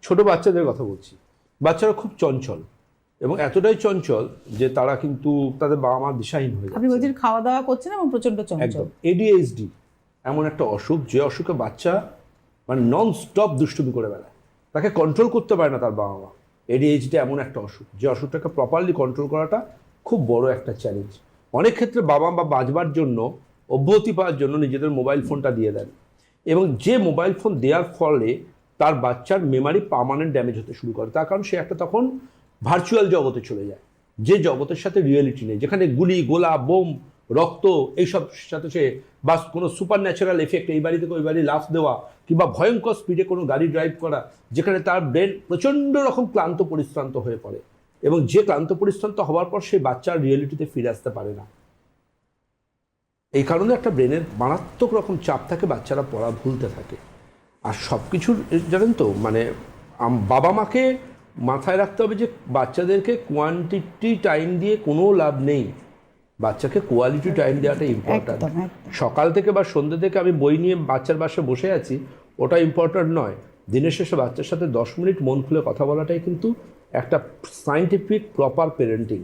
ছোট বাচ্চাদের কথা বলছি, বাচ্চারা খুব চঞ্চল এবং এতটাই চঞ্চল যে তারা কিন্তু তাদের বাবা মা দিশাহীন হয়ে আপনি যাচ্ছে। বলছেন খাওয়া দাওয়া করছেন এবং প্রচন্ড চঞ্চল। একদম। ADHD এমন একটা অসুখ, যে অসুখে বাচ্চা মানে নন স্টপ দুষ্টুমি করে বেড়ায়, তাকে কন্ট্রোল করতে পারে না তার বাবা মা। ADHD এমন একটা অসুখ, যে অসুখটাকে প্রপারলি কন্ট্রোল করাটা খুব বড় একটা চ্যালেঞ্জ। অনেক ক্ষেত্রে বাবা মা বাঁচবার জন্য, অব্যাহতি পাওয়ার জন্য নিজেদের মোবাইল ফোনটা দিয়ে দেন, এবং যে মোবাইল ফোন দেওয়ার ফলে তার বাচ্চার মেমারি পার্মানেন্ট ড্যামেজ হতে শুরু করে। তার কারণ সে একটা তখন ভার্চুয়াল জগতে চলে যায়, যে জগতের সাথে রিয়েলিটি নেই, যেখানে গুলি গোলা বোম রক্ত এইসব সাথে সে, বা কোনো সুপার ন্যাচারাল এফেক্ট, এই বাড়ি থেকে ওই বাড়ি লাফ দেওয়া, কিংবা ভয়ঙ্কর স্পিডে কোনো গাড়ি ড্রাইভ করা, যেখানে তার ব্রেন প্রচণ্ড রকম ক্লান্ত পরিশ্রান্ত হয়ে পড়ে, এবং যে ক্লান্ত পরিশ্রান্ত হওয়ার পর সেই বাচ্চার রিয়েলিটিতে ফিরে আসতে পারে না। এই কারণে একটা ব্রেনের মারাত্মক রকম চাপ থাকে, বাচ্চারা পড়া ভুলতে থাকে। আর সব কিছুর জানেন তো মানে বাবা মাকে মাথায় রাখতে হবে যে বাচ্চাদেরকে কোয়ান্টিটি টাইম দিয়ে কোনো লাভ নেই, বাচ্চাকে কোয়ালিটি টাইম দেওয়াটা ইম্পর্ট্যান্ট। সকাল থেকে বা সন্ধ্যে থেকে আমি বই নিয়ে বাচ্চার বাসায় বসে আছি, ওটা ইম্পর্ট্যান্ট নয়। দিনের শেষে বাচ্চার সাথে 10 মিনিট মন খুলে কথা বলাটাই কিন্তু একটা সায়েন্টিফিক প্রপার পেরেন্টিং।